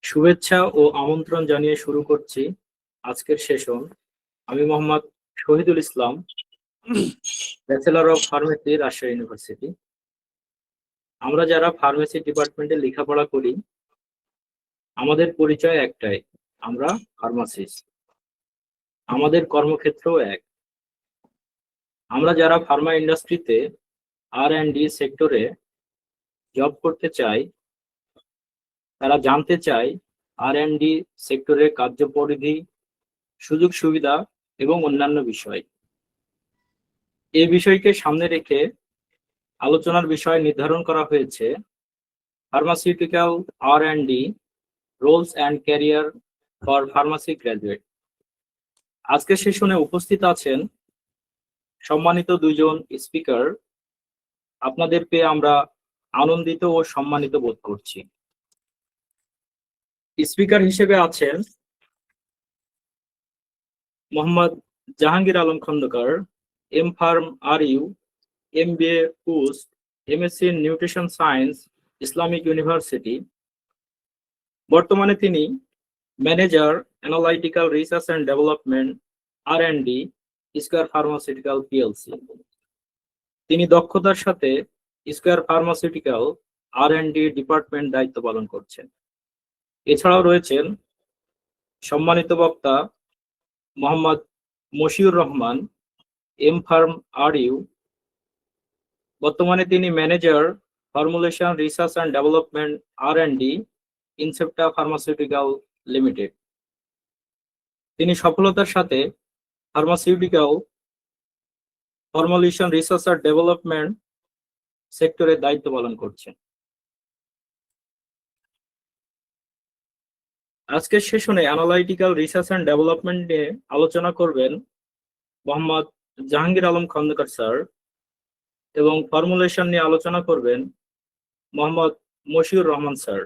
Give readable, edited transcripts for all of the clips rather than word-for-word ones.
শুভেচ্ছা ও আমন্ত্রণ জানিয়ে শুরু করছি আজকের সেশন। আমি Mohammad Shahidul Islam, bachelor of pharmacy, Rajshahi university. আমরা যারা ফার্মেসি ডিপার্টমেন্টে লেখাপড়া করি, আমাদের পরিচয় একটাই, আমরা ফার্মাসিস্ট। আমাদের কর্মক্ষেত্রও এক। আমরা যারা ফার্মা ইন্ডাস্ট্রিতে R&D সেক্টরে জব করতে চাই, তারা জানতে চাই R&D সেক্টরের কার্যপরিধি, সুযোগ সুবিধা এবং অন্যান্য বিষয়। এই বিষয়কে সামনে রেখে আলোচনার বিষয় নির্ধারণ করা হয়েছে pharmaceutical R&D roles and career for pharmacy graduate. আজকের সেশনে উপস্থিত আছেন সম্মানিত দুইজন স্পিকার। আপনাদের পেয়ে আমরা আনন্দিত ও সম্মানিত বোধ করছি। স্পিকার হিসেবে আছেন Mohammad Jahangir Alam Khandakar, M.Pharm.RU, MBA post, MSc in nutrition science, Islamic university. বর্তমানে তিনি manager, analytical research and development, R&D, Square Pharmaceutical PLC. তিনি দক্ষতার সাথে স্কয়ার ফার্মাসিউটিক্যাল R&D ডিপার্টমেন্ট দায়িত্ব পালন করছেন। এছাড়াও রয়েছেন সম্মানিত বক্তা মোহাম্মদ মশিউর রহমান, M.Pharm.RU। বর্তমানে তিনি manager, formulation research and development, R&D, Incepta pharmaceutical limited. তিনি সফলতার সাথে pharmaceutical formulation research and development সেক্টরে দায়িত্ব পালন করছেন। আজকের সেশনে অ্যানালাইটিক্যাল রিসার্চ অ্যান্ড ডেভেলপমেন্ট নিয়ে আলোচনা করবেন মোহাম্মদ জাহাঙ্গীর আলম খন্দকার স্যার, এবং ফর্মুলেশন নিয়ে আলোচনা করবেন মোহাম্মদ মশিউর রহমান স্যার।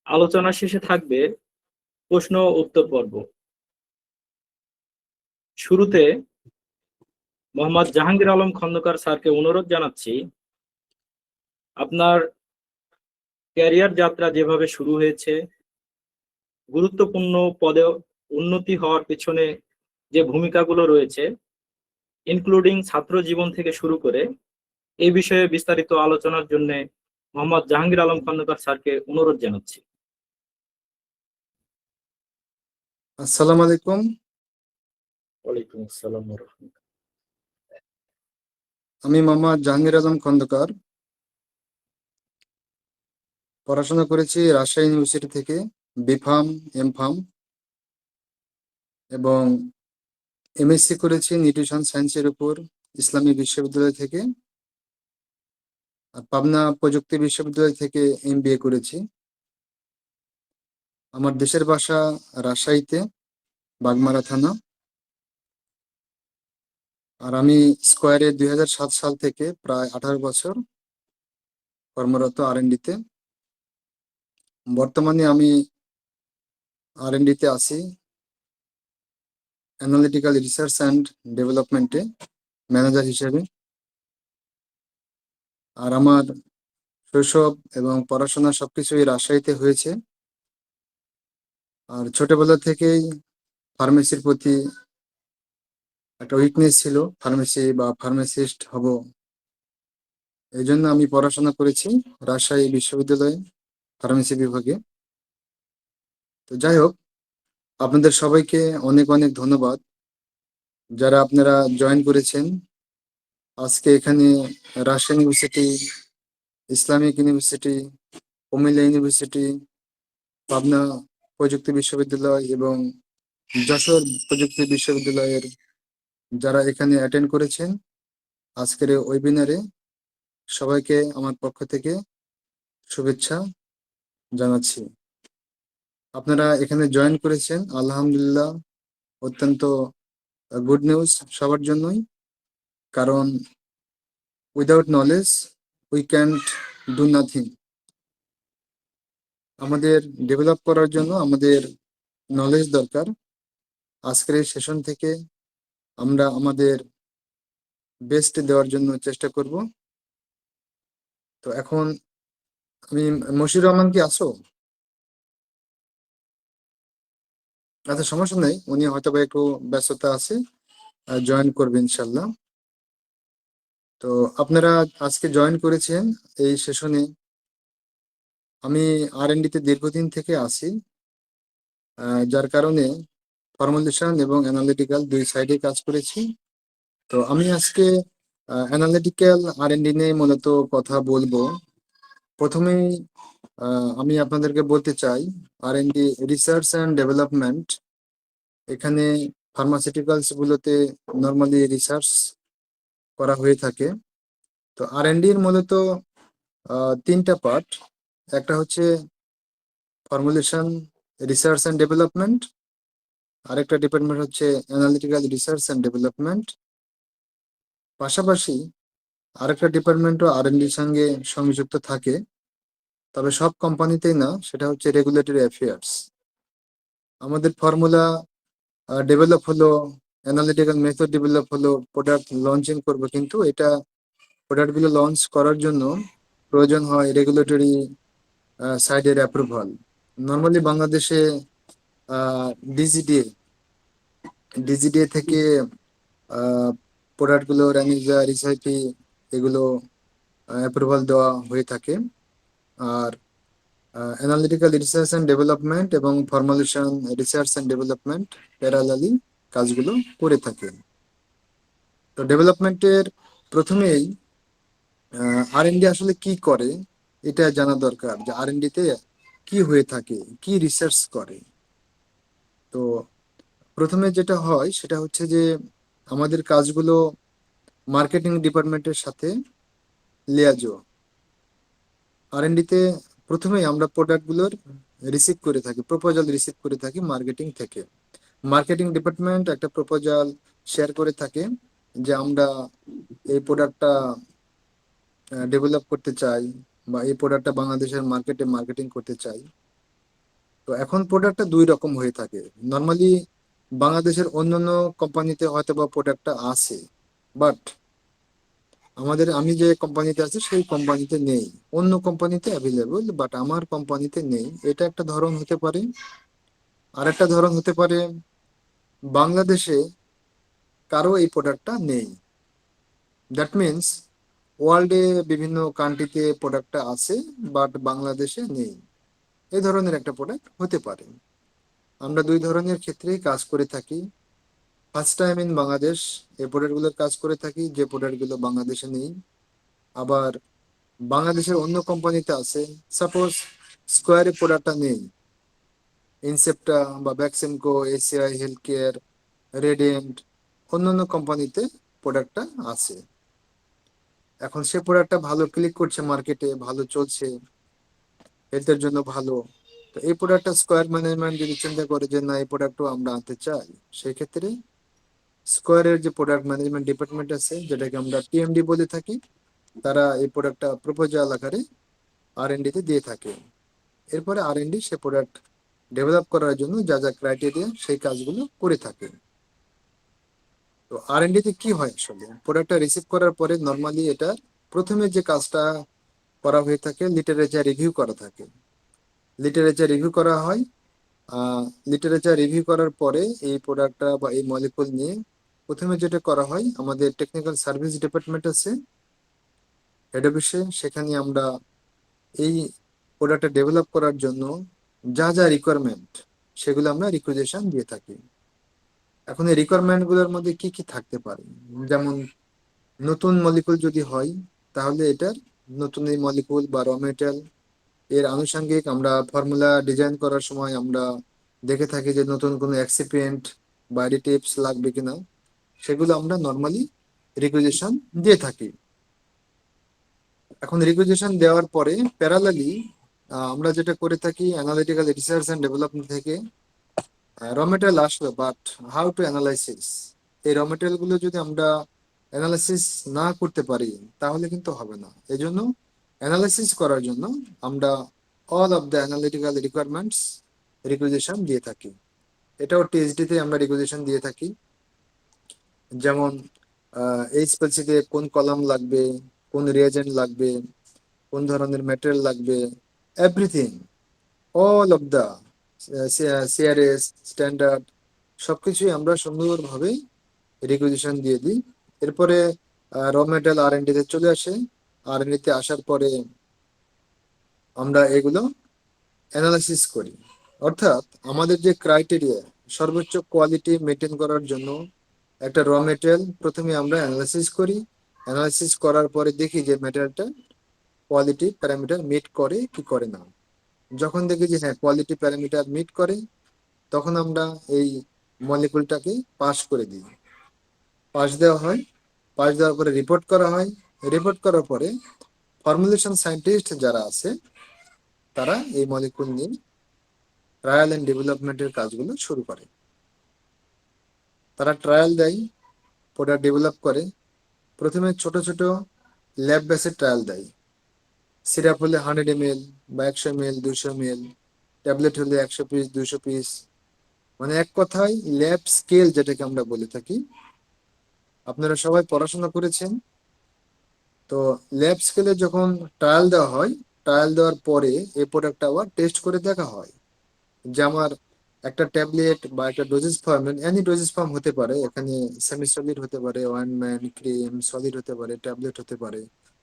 আলোচনা শেষে থাকবে প্রশ্ন ও উত্তর পর্ব। শুরুতে মোহাম্মদ জাহাঙ্গীর আলম খন্দকার স্যারকে অনুরোধ জানাচ্ছি, আপনার ক্যারিয়ার যাত্রা যেভাবে শুরু হয়েছে, গুরুত্বপূর্ণ পদে উন্নতি হওয়ার পিছনে যে ভূমিকাগুলো রয়েছে, ইনক্লুডিং ছাত্র জীবন থেকে শুরু করে, এই বিষয়ে বিস্তারিত আলোচনার জন্য মোহাম্মদ জাহাঙ্গীর আলম খন্দকার স্যারকে অনুরোধ জানাচ্ছি। আসসালামু আলাইকুম। ওয়ালাইকুম আসসালাম ওয়া রাহমাতুল্লাহ। আমি মোহাম্মদ জাহাঙ্গীর আলম খন্দকার। পড়াশোনা করেছি রাজশাহী ইউনিভার্সিটি থেকে, B.Pharm, M.Pharm, এবং MSc করেছি নিউট্রিশন সায়েন্সের উপর ইসলামী বিশ্ববিদ্যালয় থেকে, আর পাবনা প্রযুক্তি বিশ্ববিদ্যালয় থেকে MBA করেছি। আমার দেশের বাসা রাজশাহীতে, বাগমারা থানা। আর আমি স্কয়ারে 2007 সাল থেকে প্রায় 18 বছর কর্মরত R&D-তে। বর্তমানে আমি R&D-তে আছি, অ্যানালিটিক্যাল রিসার্চ অ্যান্ড ডেভেলপমেন্টে ম্যানেজার হিসেবে। আর আমার শৈশব এবং পড়াশোনা সবকিছুই রাজশাহীতে হয়েছে। আর ছোটবেলা থেকেই ফার্মেসির প্রতি একটা উইকনেস ছিল, ফার্মেসি বা ফার্মাসিস্ট হব, এই জন্য আমি পড়াশোনা করেছি রাজশাহী বিশ্ববিদ্যালয়ে ফার্মেসি বিভাগে। তো যাই হোক, আপনাদের সবাইকে অনেক অনেক ধন্যবাদ যারা আপনারা জয়েন করেছেন আজকে এখানে। Rajshahi university, Islamic university, Comilla university, Pabna প্রযুক্তি বিশ্ববিদ্যালয় এবং যশোর প্রযুক্তি বিশ্ববিদ্যালয়ের যারা এখানে অ্যাটেন্ড করেছেন আজকের এই ওয়েবিনারে, সবাইকে আমার পক্ষ থেকে শুভেচ্ছা জানাচ্ছি। আপনারা এখানে জয়েন করেছেন, আলহামদুলিল্লাহ, অত্যন্ত গুড নিউজ সবার জন্যই। কারণ without knowledge we can't do nothing. আমাদের ডেভেলপ করার জন্য আমাদের নলেজ দরকার। আজকের এই সেশন থেকে আমরা আমাদের বেস্ট দেওয়ার জন্য চেষ্টা করব। তো এখন আমি, মশিউর রহমান কি আছো? আচ্ছা, সমস্যা নেই, উনি হয়তো বা একটু ব্যস্ততা আছে, জয়েন করবে ইনশাল্লাহ। তো আপনারা আজকে জয়েন করেছেন এই সেশনে। আমি R&D তে দীর্ঘদিন থেকে আছি, যার কারণে ফর্মুলেশন এবং অ্যানালিটিক্যাল দুই সাইডে কাজ করেছি। তো আমি আজকে অ্যানালিটিক্যাল R&D নিয়ে মূলত কথা বলবো। প্রথমেই আমি আপনাদেরকে বলতে চাই, R&D রিসার্চ অ্যান্ড ডেভেলপমেন্ট, এখানে ফার্মাসিউটিক্যালস গুলোতে নর্মালি রিসার্চ করা হয়ে থাকে। তো R&D এর মূলত তিনটা পার্ট। একটা হচ্ছে ফর্মুলেশন রিসার্চ অ্যান্ড ডেভেলপমেন্ট, আরেকটা ডিপার্টমেন্ট হচ্ছে অ্যানালিটিক্যাল রিসার্চ অ্যান্ড ডেভেলপমেন্ট। পাশাপাশি আরেকটা ডিপার্টমেন্টও R&D সঙ্গে সংযুক্ত থাকে, তবে সব কোম্পানিতেই না, সেটা হচ্ছে রেগুলেটরি অ্যাফেয়ার্স। আমাদের ফর্মুলা ডেভেলপ হলো, অ্যানালিটিক্যাল মেথড ডেভেলপ হলো, প্রোডাক্ট লঞ্চিং করবো, কিন্তু এটা প্রোডাক্টগুলো লঞ্চ করার জন্য প্রয়োজন হয় রেগুলেটরি সাইডের অ্যাপ্রুভাল। নর্মালি বাংলাদেশে ডিজিডিএ ডিজিডিএ থেকে প্রোডাক্টগুলো র্যানিজা রিসাইপি এগুলো অ্যাপ্রুভাল দেওয়া হয়ে থাকে। আর অ্যানালিটিক্যাল রিসার্চ অ্যান্ড ডেভেলপমেন্ট এবং formulation research and development parallelly কাজগুলো করে থাকে। তো ডেভেলপমেন্টের প্রথমেই R&D আসলে কি করে এটা জানা দরকার, যে R&D তে কি হয়ে থাকে, কি রিসার্চ করে। তো প্রথমে যেটা হয় সেটা হচ্ছে যে আমাদের কাজগুলো মার্কেটিং ডিপার্টমেন্টের সাথে লিয়াজো। R&D তে প্রথমেই আমরা প্রোডাক্টগুলোর রিসিভ করে থাকি, প্রপোজাল রিসিভ করে থাকি মার্কেটিং থেকে। মার্কেটিং ডিপার্টমেন্ট একটা প্রপোজাল শেয়ার করে থাকে যে আমরা এই প্রোডাক্টটা ডেভেলপ করতে চাই, বা এই প্রোডাক্টটা বাংলাদেশের মার্কেটে মার্কেটিং করতে চাই। তো এখন প্রোডাক্টটা দুই রকম হয়ে থাকে। নর্মালি বাংলাদেশের অন্যান্য কোম্পানিতে হয়তো বা প্রোডাক্টটা আছে, বাট আমি যে কোম্পানিতে আছি সেই কোম্পানিতে নেই। অন্য কোম্পানিতে অ্যাভেলেবল, বাট আমার কোম্পানিতে নেই। এটা একটা ধরন হতে পারে। আর একটা ধরন হতে পারে বাংলাদেশে কারো এই প্রোডাক্টটা নেই। দ্যাট মিনস ওয়ার্ল্ডে বিভিন্ন কান্ট্রিতে প্রোডাক্টটা আছে, বাট বাংলাদেশে নেই। এই ধরনের একটা প্রোডাক্ট হতে পারে। আমরা দুই ধরনের ক্ষেত্রেই কাজ করে থাকি। ফার্স্ট টাইম ইন বাংলাদেশ এই প্রোডাক্টগুলোর কাজ করে থাকি, যে প্রোডাক্টগুলো বাংলাদেশে নেই। আবার বাংলাদেশের অন্য কোম্পানিতে আছে, সাপোজ স্কোয়ারে প্রোডাক্টটা নেই, ইনসেপ্টা বা ব্যাকসেমকো, এসিআই হেলথ কেয়ার, রেডিয়েন্ট, অন্যান্য কোম্পানিতে প্রোডাক্টটা আছে। এখন সে প্রোডাক্টটা ভালো ক্লিক করছে, মার্কেটে ভালো চলছে, হেলথের জন্য ভালো। তো এই প্রোডাক্টটা স্কোয়ার ম্যানেজমেন্ট যদি চিন্তা করে যে না, এই প্রোডাক্টও আমরা আনতে চাই, সেই ক্ষেত্রে স্কোয়ারের যে প্রোডাক্ট ম্যানেজমেন্ট ডিপার্টমেন্ট আছে, যেটাকে আমরা PMD বলে থাকি, তারা এই প্রোডাক্টটা প্রপোজাল আকারে R&D তে দিয়ে থাকে। এরপরে R&D সে প্রোডাক্ট ডেভেলপ করার জন্য যা যা ক্রাইটেরিয়া সেই কাজগুলো করে থাকে। তো R&D তে কি হয়, আসলে প্রোডাক্টটা রিসিভ করার পরে নর্মালি এটা প্রথমে যে কাজটা করা হয়ে থাকে, লিটারেচার রিভিউ করা থাকে। লিটারেচার রিভিউ করা হয়। লিটারেচার রিভিউ করার পরে এই প্রোডাক্টটা বা এই মলিকুল নিয়ে প্রথমে যেটা করা হয়, আমাদের টেকনিক্যাল সার্ভিস ডিপার্টমেন্ট আছে হেড অফিসে, সেখানে আমরা এই প্রোডাক্টটা ডেভেলপ করার জন্য যা যা রিকোয়ারমেন্ট সেগুলো আমরা রিকুইজিশন দিয়ে থাকি। এখন এই রিকোয়ারমেন্ট গুলোর মধ্যে কি কি থাকতে পারে, যেমন নতুন মলিকুল যদি হয়, তাহলে এটার নতুন এই মলিকুল বা র মেটেরিয়াল এর আনুষঙ্গিক আমরা ফর্মুলা ডিজাইন করার সময় আমরা দেখে থাকি যে নতুন কোনো এক্সিপিয়েন্ট বা অ্যাডিটিভস লাগবে কিনা, সেগুলো আমরা নর্মালি রিকুইজিশন দিয়ে থাকি। এখন রিকুইজিশন দেওয়ার পরে প্যারালালি আমরা যেটা করে থাকি, অ্যানালিটিক্যাল রিসার্চ অ্যান্ড ডেভেলপমেন্ট থেকে র মেটেরিয়াল আসলো, বাট হাউ টু অ্যানালাইসিস, এই র মেটেরিয়াল গুলো যদি আমরা অ্যানালাইসিস না করতে পারি তাহলে কিন্তু হবে না। এই জন্য অ্যানালাইসিস করার জন্য আমরা all of the analytical requirements requisition দিয়ে থাকি। এটাও THD তে আমরা রিকুইজিশন দিয়ে থাকি। যেমন এই স্পেসিতে কোন কলাম লাগবে, কোন রিয়েজেন্ট লাগবে, কোন ধরনের ম্যাটেরিয়াল লাগবে, everything, all of the CRS, standard সবকিছুই আমরা সুন্দরভাবে রিকুইজিশন দিয়ে দিই। এরপরে র মেটেরিয়াল আর&ডি তে চলে আসে। আর&ডি তে আসার পরে আমরা এগুলো অ্যানালাইসিস করি। অর্থাৎ আমাদের যে ক্রাইটেরিয়া সর্বোচ্চ কোয়ালিটি মেনটেন করার জন্য একটা র মেটেরিয়াল প্রথমে আমরা অ্যানালাইসিস করি। অ্যানালাইসিস করার পরে দেখি যে মেটেরিয়ালটা কোয়ালিটি প্যারামিটার মিট করে কি করে না। যখন দেখি যে হ্যাঁ কোয়ালিটি প্যারামিটার মিট করে, তখন আমরা এই মলিকুলটাকে পাস করে দিই। পাস দেওয়া হয়। পাস দেওয়ার পরে রিপোর্ট করা হয়। রিপোর্ট করার পরে ফর্মুলেশন সায়েন্টিস্ট যারা আছে তারা এই মলিকুল নিয়ে ট্রায়াল এন্ড ডেভেলপমেন্টের কাজগুলো শুরু করে। তারা ট্রায়াল দেয়, প্রোডাক্ট ডেভেলপ করে। প্রথমে ছোট ছোট ল্যাব বেসে ট্রায়াল দেয়। সিরাপ হলে 100 ml বা 100 ml, 200 ml, ট্যাবলেট হলে 100 পিস, 200 পিস। মানে এক কথায় ল্যাব স্কেল যেটাকে আমরা বলে থাকি। আপনারা সবাই পড়াশোনা করেছেন তো। ল্যাব স্কেলে যখন ট্রায়াল দেওয়া হয়, ট্রায়াল দেওয়ার পরে এই প্রোডাক্টটা আবার টেস্ট করে দেখা হয় যে আমার একটা ট্যাবলেট বা একটা doses form, any doses form হতে পারে। এখানে সেমি সলিড হতে পারে, ওয়ানম্যান, ক্রিম, সলিড হতে পারে, ট্যাবলেট হতে পারে।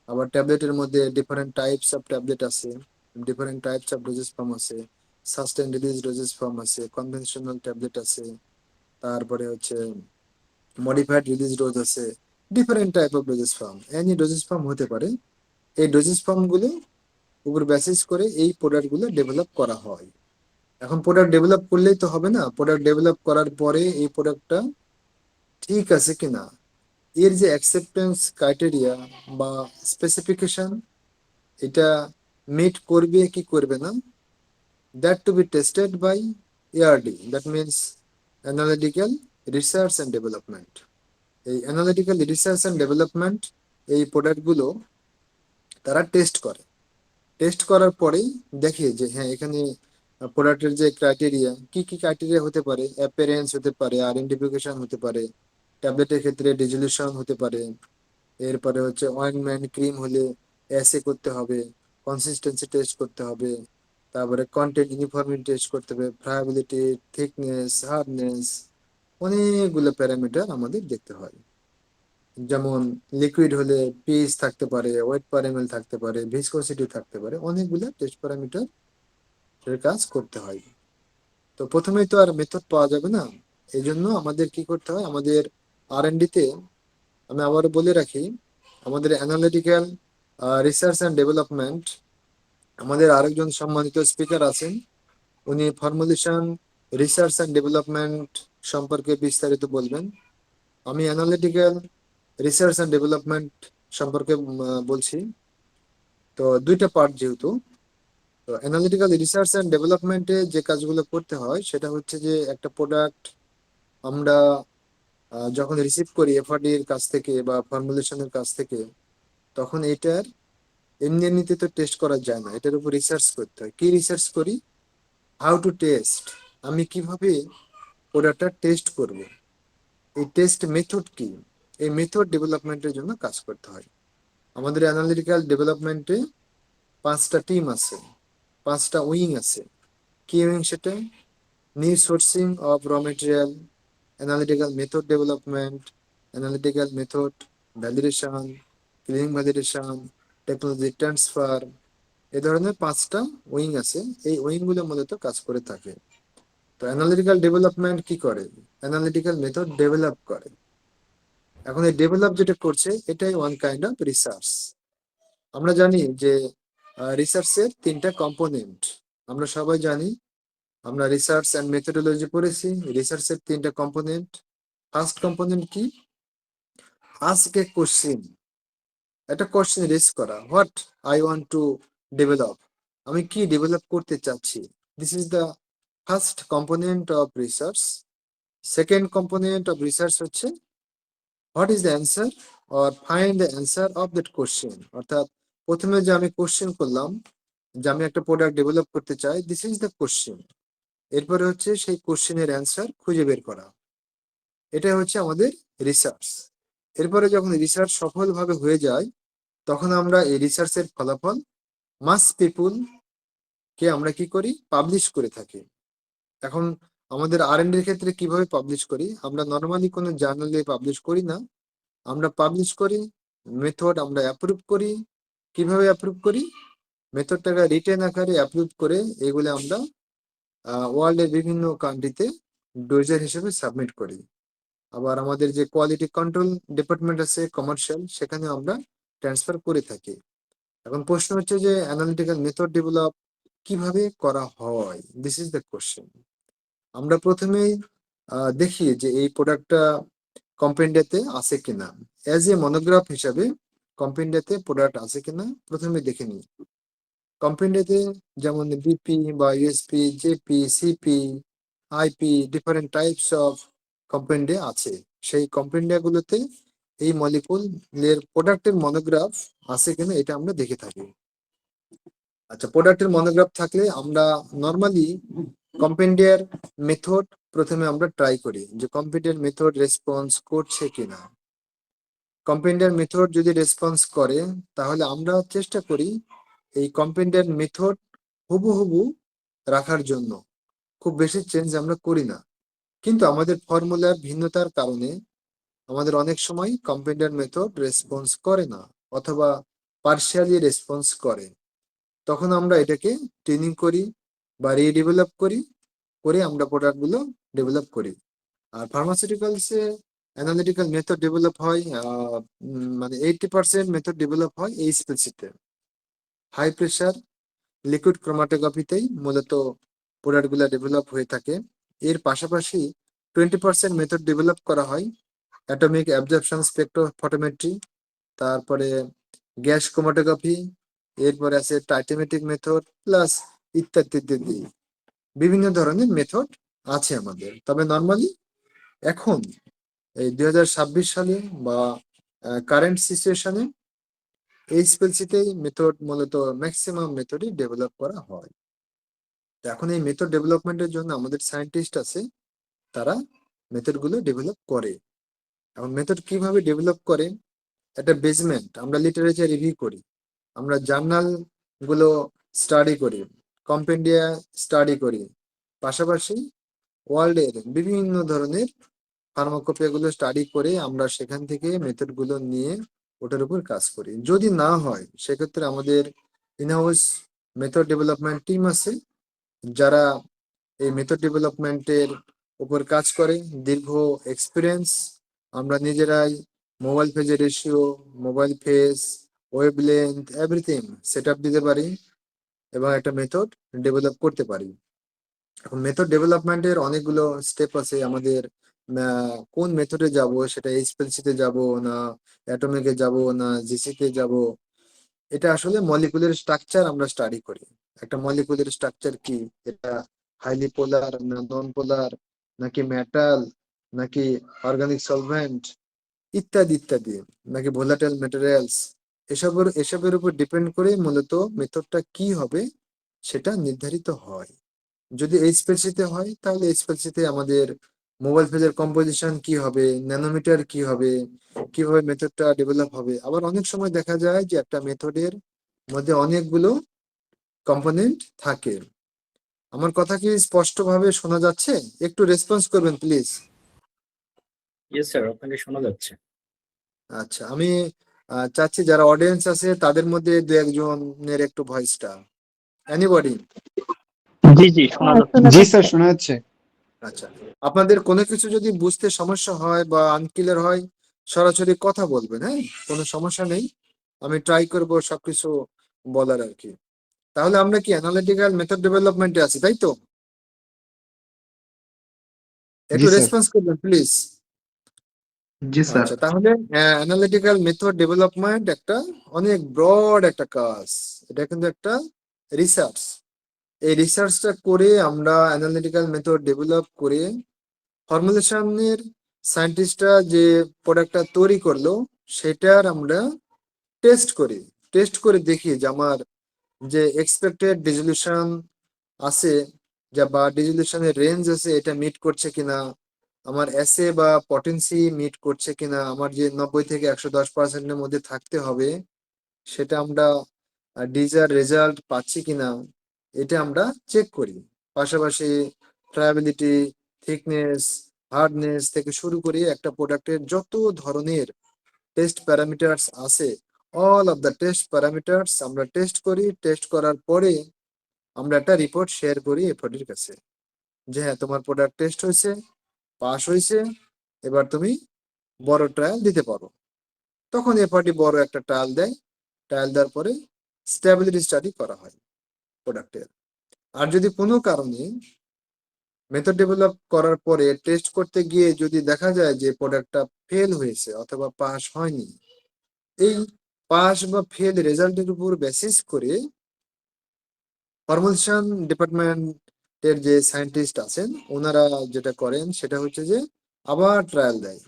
আবার ট্যাবলেটের মধ্যে ডিফারেন্ট টাইপস অফ ট্যাবলেট আছে, different types of doses form আছে, সাস্টেন রিলিজ ডোজেস ফর্ম আছে, কনভেনশনাল ট্যাবলেট আছে, তারপরে হচ্ছে মডিফাইড রিলিজ ডোজ আছে। Different type of doses form, any doses form হতে পারে। এই ডোজেস ফর্ম গুলো উপর বেসিস করে এই প্রোডাক্ট গুলো ডেভেলপ করা হয়। এখন প্রোডাক্ট ডেভেলপ করলেই তো হবে না, প্রোডাক্ট ডেভেলপ করার পরে এই প্রোডাক্টটা ঠিক আছে কিনা, এর যে অ্যাকসেপ্টেন্স ক্রাইটেরিয়া বা স্পেসিফিকেশন, এটা মিট করবে কি করবে না, that to be tested by ARD, that means analytical research and development. এই অ্যানালিটিক্যাল রিসার্চ অ্যান্ড ডেভেলপমেন্ট এই প্রোডাক্টগুলো তারা টেস্ট করে। টেস্ট করার পরেই দেখে যে হ্যাঁ এখানে প্রোডাক্টের যে ক্রাইটেরিয়া, কি কি ক্রাইটেরিয়া হতে পারে, অ্যাপিয়ারেন্স হতে পারে, আইডেন্টিফিকেশন হতে পারে, ট্যাবলেটের ক্ষেত্রে ডিজলিউশন হতে পারে। এরপরে হচ্ছে অয়েন্টমেন্ট, ক্রিম হলে এসে করতে হবে, কনসিস্টেন্সি টেস্ট করতে হবে, তারপরে কন্টেন্ট ইউনিফর্মিটি টেস্ট করতে হবে, ফ্রায়াবিলিটি, থিকনেস, হার্ডনেস, অনেকগুলো প্যারামিটার আমাদের দেখতে হয়। যেমন লিকুইড হলে পিএইচ থাকতে পারে, ওয়েট পার এমএল থাকতে পারে, ভিসকোসিটি থাকতে পারে, অনেকগুলো টেস্ট প্যারামিটার এর কাজ করতে হয়। তো প্রথমেই তো আর মেথড পাওয়া যাবে না। এই জন্য আমাদের কি করতে হয়, আমাদের আর&ডি তে, আমি আবার বলে রাখি, আমাদের অ্যানালিটিক্যাল রিসার্চ অ্যান্ড ডেভেলপমেন্ট, আমাদের আরেকজন সম্মানিত স্পিকার আছেন। উনি ফর্মুলেশন রিসার্চ অ্যান্ড ডেভেলপমেন্ট সম্পর্কে বিস্তারিত বলবেন। আমি অ্যানালিটিক্যাল রিসার্চ অ্যান্ড ডেভেলপমেন্ট সম্পর্কে বলছি। তো দুইটা পার্ট যেহেতু, তো অ্যানালিটিক্যাল রিসার্চ অ্যান্ড ডেভেলপমেন্টে যে কাজগুলো করতে হয় সেটা হচ্ছে যে একটা প্রোডাক্ট আমরা যখন রিসিভ করি এফআরডি এর কাছ থেকে বা ফর্মুলেশনের কাছ থেকে, তখন এটার এমনি এমনিতে তো টেস্ট করা যায় না, এটার উপর রিসার্চ করতে হয়। কি রিসার্চ করি? হাউ টু টেস্ট, আমি কিভাবে প্রোডাক্টটা টেস্ট করব, এই টেস্ট মেথড কি, এই মেথড ডেভেলপমেন্টের জন্য কাজ করতে হয়। আমাদের অ্যানালিটিক্যাল ডেভেলপমেন্টে 5টা টিম আছে, 5টা উইং আছে। কি উইং সেটা? New sourcing of raw material, analytical method development, analytical method validation, cleaning validation, technology transfer, এ ধরনের 5টা উইং আছে। এই উইং গুলো মূলত কাজ করে থাকে। তো অ্যানালিটিক্যাল ডেভেলপমেন্ট কি করে? অ্যানালিটিক্যাল মেথড ডেভেলপ করে। এখন এই ডেভেলপ যেটা করছে এটাই ওয়ান কাইন্ড অফ রিসার্চ। আমরা জানি যে রিসার্চের 3টা কম্পোনেন্ট আমরা সবাই জানি। আমরা রিসার্চ অ্যান্ড মেথোডোলজি পড়েছি। রিসার্চের 3টা কম্পোনেন্ট। ফার্স্ট কম্পোনেন্ট কি? আস্ক এ কোশ্চেন, একটা কোশ্চেন রেজ করা, what I want to develop, আমি কি ডেভেলপ করতে চাচ্ছি। This is the first component of research. Second component of research হচ্ছে what is the answer or find the answer of that question. অর্থাৎ প্রথমে যে আমি কোশ্চেন করলাম যে আমি একটা প্রোডাক্ট ডেভেলপ করতে চাই, দিস ইজ দ্য কোশ্চেন। এরপরে হচ্ছে সেই কোশ্চেনের অ্যান্সার খুঁজে বের করা, এটা হচ্ছে আমাদের রিসার্চ। এরপরে যখন রিসার্চ সফলভাবে হয়ে যায়, তখন আমরা এই রিসার্চের ফলাফল মাস পিপুল কে আমরা কি করি? পাবলিশ করে থাকি। এখন আমাদের R&D এর ক্ষেত্রে কিভাবে পাবলিশ করি? আমরা নর্মালি কোনো জার্নালে পাবলিশ করি না, আমরা পাবলিশ করি, মেথড আমরা অ্যাপ্রুভ করি। কিভাবে অ্যাপ্রুভ করি? মেথডটাকে রিটেন আকারে অ্যাপ্রুভ করে এগুলো আমরা ওয়ার্ল্ডের বিভিন্ন কান্ট্রিতে ডোজার হিসেবে সাবমিট করি। আবার আমাদের যে কোয়ালিটি কন্ট্রোল ডিপার্টমেন্ট আছে কমার্শিয়াল, সেখানে আমরা ট্রান্সফার করে থাকি। এখন প্রশ্ন হচ্ছে যে অ্যানালিটিক্যাল মেথড ডেভেলপ কিভাবে করা হয়, দিস ইজ দ্য কোশ্চেন। আমরা প্রথমেই দেখি যে এই প্রোডাক্টটা কম্পেন্ডিয়াতে আছে কিনা। অ্যাজ এ মনোগ্রাফ হিসাবে কম্পেন্ডিয়াতে প্রোডাক্ট আছে কিনা প্রথমে দেখে নিই। কম্পেন্ডিয়াতে যেমন বিপি বা USP, JP, CP, IP, different types of compendia আছে। সেই কম্পেন্ডিয়া গুলোতে এই মলিকুলের প্রোডাক্টের মনোগ্রাফ আছে কিনা এটা আমরা দেখে থাকি। আচ্ছা, প্রোডাক্টের মনোগ্রাফ থাকলে আমরা নর্মালি কম্পেন্ডিয়ার মেথড প্রথমে আমরা ট্রাই করি যে কম্পেন্ডিয়ার মেথড রেসপন্স করছে কিনা। কম্পেন্ডিয়ার মেথড যদি রেসপন্স করে তাহলে আমরা চেষ্টা করি এই কম্পেন্ডিয়ার মেথড হুবহু রাখার জন্য। খুব বেশি চেঞ্জ আমরা করি না, কিন্তু আমাদের ফর্মুলার ভিন্নতার কারণে আমাদের অনেক সময় কম্পেন্ডিয়ার মেথড রেসপন্স করে না অথবা পার্শিয়ালি রেসপন্স করে। তখন আমরা এটাকে ট্রেনিং করি বা রিডেভেলপ করি, করে আমরা প্রোডাক্টগুলো ডেভেলপ করি। আর ফার্মাসিউটিক্যালসে অ্যানালিটিক্যাল মেথড ডেভেলপ হয় মানে 80% মেথড ডেভেলপ হয় এইচপিএলসিতে, হাই প্রেসার লিকুইড ক্রোমাটোগ্রাফিতেই মূলত প্রোডাক্টগুলো ডেভেলপ হয়ে থাকে। এর পাশাপাশি 20% মেথড ডেভেলপ করা হয় অ্যাটমিক অ্যাবজর্পশন স্পেকট্রোফটোমেট্রি, তারপরে গ্যাস ক্রোমাটোগ্রাফি, এরপরে আছে টাইটেমেটিক মেথড প্লাস ইত্যাদি ইত্যাদি বিভিন্ন ধরনের মেথড আছে আমাদের। তবে নর্মালি এখন এই 2026 সালে বা কারেন্ট সিচুয়েশনে এইচপিএলসিতেই মেথড মূলত ম্যাক্সিমাম মেথডই ডেভেলপ করা হয়। এখন এই মেথড ডেভেলপমেন্টের জন্য আমাদের সায়েন্টিস্ট আছে, তারা মেথড গুলো ডেভেলপ করে। এখন মেথড কিভাবে ডেভেলপ করে, একটা বেসমেন্ট আমরা লিটারেচার রিভিউ করি, আমরা জার্নাল গুলো স্টাডি করি, কম্পেন্ডিয়া স্টাডি করি, পাশাপাশি ওয়ার্ল্ডের বিভিন্ন ধরনের ফার্মাকোপিয়া গুলো স্টাডি করে আমরা সেখান থেকে মেথড গুলো নিয়ে ওটার উপর কাজ করি। যদি না হয় সেক্ষেত্রে আমাদের ইনহাউস মেথড ডেভেলপমেন্ট টিম আছে, যারা এই মেথড ডেভেলপমেন্টের উপর কাজ করে, দীর্ঘ এক্সপিরিয়েন্স। আমরা নিজেরাই মোবাইল ফেজের ratio, mobile phase, web length everything set up দিতে পারি এবং একটা মেথড ডেভেলপ করতে পারি। এখন মেথড ডেভেলপমেন্টের অনেকগুলো স্টেপ আছে আমাদের। কোন মেথডে যাব, সেটা এইচপিএলসি তে যাব না অ্যাটমিকে যাব না জিসি তে যাব, এটা আসলে মলিকুলার স্ট্রাকচার আমরা স্টাডি করি। একটা মলিকুলার স্ট্রাকচার কি, এটা হাইলি পোলার না নন পোলার, নাকি মেটাল, নাকি অর্গানিক সলভেন্ট ইত্যাদি ইত্যাদি, নাকি ভোলাটাইল ম্যাটেরিয়ালস, এসবের উপর ডিপেন্ড করে মূলত মেথডটা কি হবে সেটা নির্ধারিত হয়। যদি এইচপিএলসি তে হয় তাহলে এইচপিএলসি তে আমাদের মোবাইল ফেজের কম্পোজিশন কি হবে, ন্যানোমিটার কি হবে, কিভাবে মেথডটা ডেভেলপ হবে। আবার অনেক সময় দেখা যায় যে একটা মেথডের মধ্যে অনেকগুলো কম্পোনেন্ট থাকে। আমার কথা কি স্পষ্টভাবে শোনা যাচ্ছে? একটু রেসপন্স করবেন প্লিজ। ইয়েস স্যার, আপনাকে শোনা যাচ্ছে। আচ্ছা, আমি চাচ্ছি যারা অডিয়েন্স আছে তাদের মধ্যে দু একজনের একটু ভয়েসটা, এনিবডি? জি জি, শোনা যাচ্ছে। জি স্যার, শোনা যাচ্ছে। আচ্ছা, আপনাদের কোনো কিছু যদি বুঝতে সমস্যা হয় বা আনক্লিয়ার হয় সরাসরি কথা বলবেন, হ্যাঁ, কোনো সমস্যা নেই, আমি ট্রাই করব সবকিছু বলার আর কি। তাহলে আমরা কি অ্যানালিটিক্যাল মেথড ডেভেলপমেন্টে আছি, তাই তো? একটু জি স্যার। রেসপন্স করবেন প্লিজ। G sir. আচ্ছা, তাহলে অ্যানালিটিক্যাল মেথড ডেভেলপমেন্ট একটা অনেক ব্রড একটা কাজ, এটা কিন্তু একটা রিসার্চ। এই রিসার্চটা করে আমরা অ্যানালিটিক্যাল মেথড ডেভেলপ করে ফর্মুলেশনের সায়েন্টিস্টরা যে প্রোডাক্টটা তৈরি করলো সেটার আমরা টেস্ট করি। টেস্ট করে দেখি যে আমার যে এক্সপেক্টেড ডিজলিউশন আছে, যা বা ডিজলিউশনের রেঞ্জ আছে, এটা মিট করছে কিনা, আমার এসএ বা পটেন্সি মিট করছে কিনা, আমার যে 90 থেকে 110%-এর মধ্যে থাকতে হবে সেটা আমরা ডিজার রেজাল্ট পাচ্ছি কিনা, এটা আমরা চেক করি। পাশাপাশি ট্রায়াবিলিটি, থিকনেস, হার্ডনেস থেকে শুরু করে একটা প্রোডাক্টের যত ধরনের টেস্ট প্যারামিটার্স আছে, all of the test parameters আমরা টেস্ট করি। টেস্ট করার পরে আমরা একটা রিপোর্ট শেয়ার করি এফওডির কাছে যে হ্যাঁ তোমার প্রোডাক্ট টেস্ট হয়েছে, পাস হয়েছে, এবার তুমি বড় ট্রায়াল দিতে পারো। তখন এফওডি বড় একটা ট্রায়াল দেয়। ট্রায়াল দেওয়ার পরে স্টেবিলিটি স্টাডি করা হয় প্রোডাক্টের। আর যদি কোনো কারণে মেথড ডেভেলপ করার পরে টেস্ট করতে গিয়ে যদি দেখা যায় যে প্রোডাক্টটা ফেল হয়েছে অথবা পাস হয়নি, এই পাস বা ফেল রেজাল্টের উপর বেসিস করে ফর্মুলেশন ডিপার্টমেন্টের যে সায়েন্টিস্ট আছেন ওনারা যেটা করেন সেটা হচ্ছে যে আবার ট্রায়াল দেয়।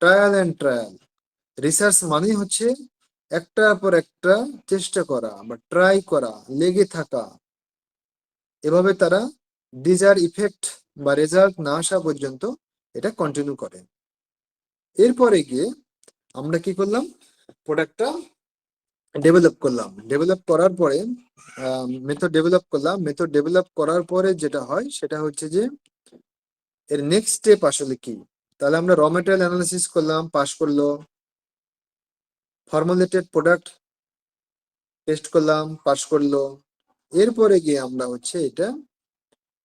Trial and trial. রিসার্চ মানেই হচ্ছে একটার পর একটা চেষ্টা করা বা ট্রাই করা, লেগে থাকা। এভাবে তারা ডিজায়ার ইফেক্ট বা রেজাল্ট না আসা পর্যন্ত এটা কন্টিনিউ করে। এরপরে গিয়ে আমরা কি করলাম, প্রোডাক্টটা ডেভেলপ করলাম। ডেভেলপ করার পরে মেথড ডেভেলপ করলাম। মেথড ডেভেলপ করার পরে যেটা হয় সেটা হচ্ছে যে এর নেক্সট স্টেপ আসলে কি। তাহলে আমরা র মেটেরিয়াল অ্যানালিসিস করলাম, পাস করলো। ফর্মুলেটেড প্রোডাক্ট টেস্ট করলাম, পাস করলো। এরপরে গিয়ে আমরা হচ্ছে এটা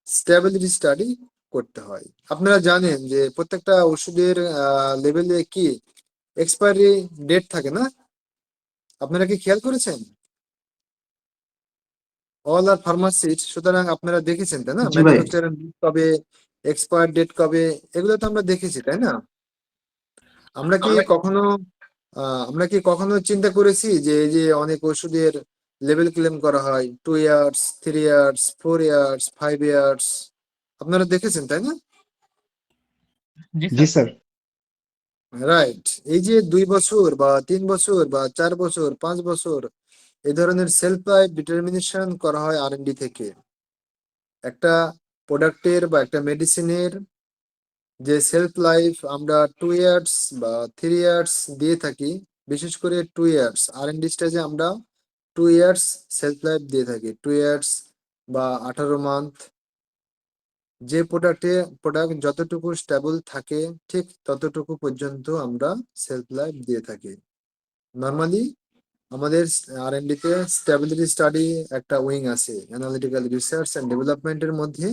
স্টেবিলিটি স্টাডি করতে হয়। আপনারা জানেন যে প্রত্যেকটা ওষুধের লেভেলে কি এক্সপায়ারি ডেট থাকে না? আপনারা কি খেয়াল করেছেন? অল আর ফার্মাসিস্ট, সুতরাং আপনারা দেখেছেন তাই না? জি ভাই। ম্যানুফ্যাকচার কবে, এক্সপায়ার ডেট কবে, এগুলো তো আমরা দেখেছি তাই না? আমরা কি কখনো চিন্তা করেছি যে এই যে অনেক ওষুধের লেভেল ক্লেম করা হয় 2 ইয়ার্স, 3 ইয়ার্স, 4 ইয়ার্স, 5 ইয়ার্স, আপনারা দেখেছেন তাই না? জি স্যার। রাইট। এই যে 2 বছর বা 3 বছর বা 4 বছর, 5 বছর, এই ধরনের সেলফ লাইফ ডিটারমিনেশন করা হয় R&D থেকে। একটা প্রোডাক্টের বা একটা মেডিসিনের যে সেলফ লাইফ আমরা 2 ইয়ার্স বা 3 ইয়ার্স দিয়ে থাকি, বিশেষ করে 2 ইয়ার্স R&D স্টেজে আমরা 2 ইয়ার্স সেলফ লাইফ দিয়ে থাকি। 2 ইয়ার্স বা 18 মান্থ। যে প্রোডাক্ট যতটুকু স্টেবল থাকে ঠিক ততটুকু পর্যন্ত আমরা সেলফ লাইফ দিয়ে থাকি। নর্মালি আমাদের R&D তে স্টেবিলিটি স্টাডি একটা উইং আছে, অ্যানালিটিক্যাল রিসার্চ অ্যান্ড ডেভেলপমেন্টের মধ্যে।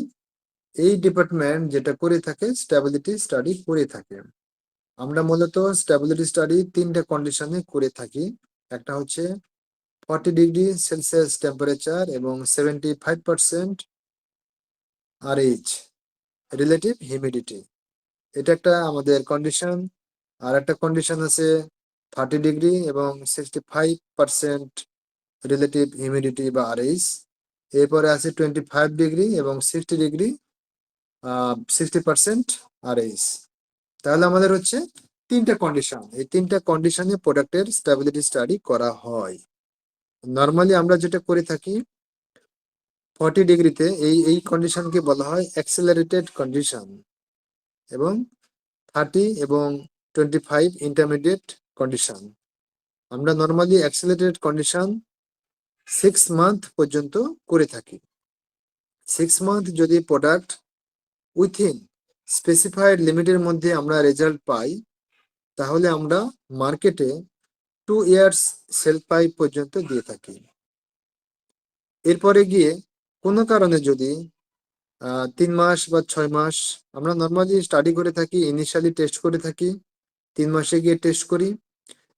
এই ডিপার্টমেন্ট যেটা করে থাকে স্টেবিলিটি স্টাডি করে থাকে। আমরা মূলত স্টেবিলিটি স্টাডি 3টে কন্ডিশনে করে থাকি। একটা হচ্ছে 40°C টেম্পারেচার এবং 75% RH রিলেটিভ হিউমিডিটি, এটা একটা আমাদের কন্ডিশন। আর একটা কন্ডিশন আছে 30° এবং 65% রিলেটিভ হিউমিডিটি বা RH। এরপরে আছে 25° এবং 60° 60% RH। তাহলে আমাদের হচ্ছে 3টে কন্ডিশন। এই 3টে কন্ডিশনে প্রোডাক্টের স্টেবিলিটি স্টাডি করা হয়। নর্মালি আমরা যেটা করে থাকি 40°তে এই কন্ডিশনকে বলা হয় অ্যাক্সেলারেটেড কন্ডিশন এবং 30 এবং 25 ইন্টারমিডিয়েট কন্ডিশন। আমরা নর্মালি অ্যাক্সেলারেটেড কন্ডিশন 6 মান্থ পর্যন্ত করে থাকি। 6 মান্থ যদি প্রোডাক্ট উইথিন স্পেসিফাইড লিমিটের মধ্যে আমরা রেজাল্ট পাই, তাহলে আমরা মার্কেটে 2 ইয়ার্স সেলফ লাইফ পর্যন্ত দিয়ে থাকি। এরপরে গিয়ে কোনো কারণে যদি 3 মাস বা 6 মাস, আমরা নর্মালি স্টাডি করে থাকি, ইনিশিয়ালি টেস্ট করে থাকি, 3 মাসে গিয়ে টেস্ট করি,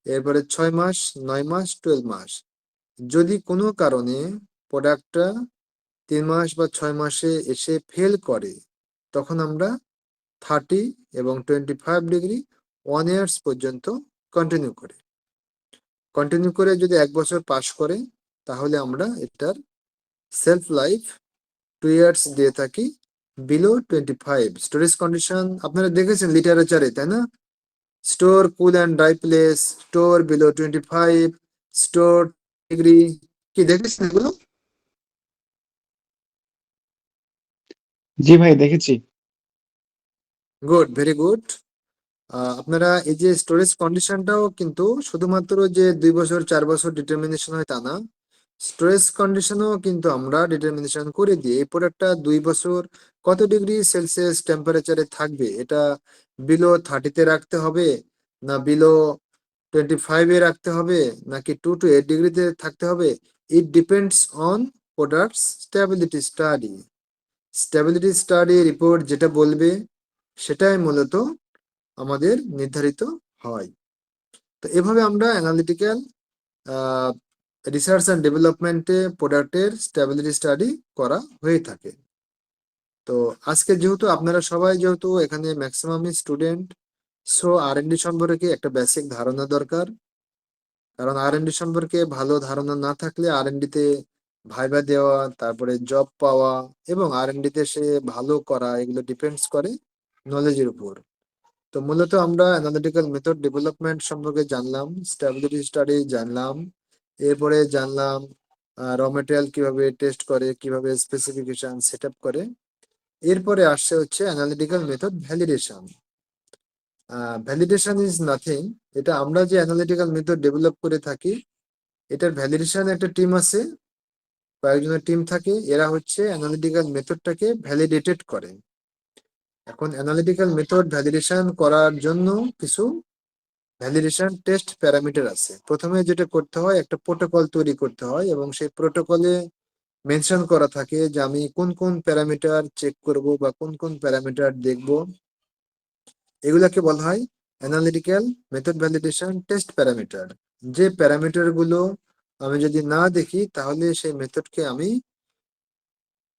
এরপরে 6 মাস, 9 মাস, 12 মাস। যদি কোনো কারণে প্রোডাক্টটা 3 মাস বা 6 মাসে এসে ফেল করে, তখন আমরা 30 এবং 25° 1 ইয়ার্স পর্যন্ত কন্টিনিউ করে যদি 1 বছর পাস করে, তাহলে আমরা এটার সেলফ লাইফ 2 ইয়ার্স দিয়ে থাকি বিলো 25। স্টোরেজ কন্ডিশন আপনারা দেখেছেন লিটারেচারে তাই না? Store cool and dry place, store below 25, store degree, কি দেখেছেন এগুলো? জি ভাই দেখেছি। Good, very good. আপনারা এই যে স্টোরেজ কন্ডিশনটাও কিন্তু শুধুমাত্র যে 2 বছর 4 বছর ডিটারমিনেশন হয় তা না, স্টোরেজ কন্ডিশনও কিন্তু আমরা ডিটারমিনেশন করে দিই। এই প্রোডাক্টটা 2 বছর কত ডিগ্রি সেলসিয়াস টেম্পারেচারে থাকবে, এটা বিলো 30-তে রাখতে হবে, না বিলো 25-এ রাখতে হবে, নাকি 2 to 8 ডিগ্রিতে থাকতে হবে। ইট depends on products stability study. Stability study report যেটা বলবে সেটাই মূলত আমাদের নির্ধারিত হয়। তো এভাবে আমরা অ্যানালিটিক্যাল রিসার্চ অ্যান্ড ডেভেলপমেন্টে প্রোডাক্টের স্টেবিলিটি স্টাডি করা হয়ে থাকে। তো আজকে যেহেতু আপনারা সবাই যেহেতু এখানে ম্যাক্সিমামই স্টুডেন্ট, সো আর&ডি সম্পর্কে একটা বেসিক ধারণা দরকার। কারণ আর&ডি সম্পর্কে ভালো ধারণা না থাকলে আর&ডিতে ভাইবা দেওয়া, তারপরে জব পাওয়া এবং আর&ডিতে সে ভালো করা, এগুলো ডিপেন্ডস করে নলেজের উপর। তো মূলত আমরা অ্যানালিটিক্যাল মেথড ডেভেলপমেন্ট সম্পর্কে জানলাম, স্টেবিলিটি স্টাডি জানলাম, এরপরে জানলাম র মেটেরিয়াল কিভাবে টেস্ট করে, কিভাবে স্পেসিফিকেশন সেট আপ করে। এরপরে আসছে হচ্ছে analytical method validation. Validation is nothing, এটা আমরা যে অ্যানালিটিক্যাল মেথড ডেভেলপ করে থাকি এটার ভ্যালিডেশন একটা টিম আছে, কয়েকজনের টিম থাকে, এরা হচ্ছে অ্যানালিটিক্যাল মেথডটাকে ভ্যালিডেটেড করে। এখন অ্যানালিটিক্যাল মেথড ভ্যালিডেশন করার জন্য কিছু ভ্যালিডেশন টেস্ট প্যারামিটার আছে। প্রথমে যেটা করতে হয়, একটা প্রোটোকল তৈরি করতে হয় এবং সেই প্রোটোকলে মেনশন করা থাকে যে আমি কোন কোন প্যারামিটার চেক করব বা কোন কোন প্যারামিটার দেখব। এগুলাকে বলা হয় analytical method validation test parameter. যে প্যারামিটার গুলো আমি যদি না দেখি তাহলে সেই মেথডকে আমি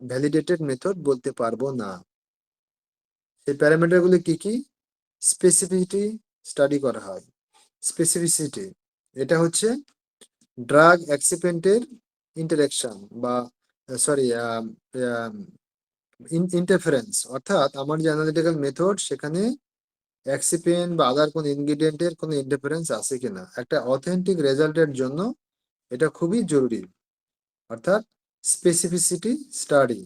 ভ্যালিডেটেড মেথড বলতে পারবো না। সেই প্যারামিটার গুলো কি কি? স্পেসিফিসিটি স্টাডি করা হয়। স্পেসিফিসিটি এটা হচ্ছে ড্রাগ এক্সিপেন্টের ইন্টারেকশন বা সরি ইন্টারফারেন্স, অর্থাৎ আমার যে অ্যানালিটিক্যাল মেথড সেখানে এক্সিপেন্ট বা আদার কোন ইনগ্রিডিয়েন্টের কোনো ইন্টারফারেন্স আছে কিনা। একটা অথেন্টিক রেজাল্টের জন্য এটা খুবই জরুরি, অর্থাৎ স্পেসিফিসিটি স্টাডি।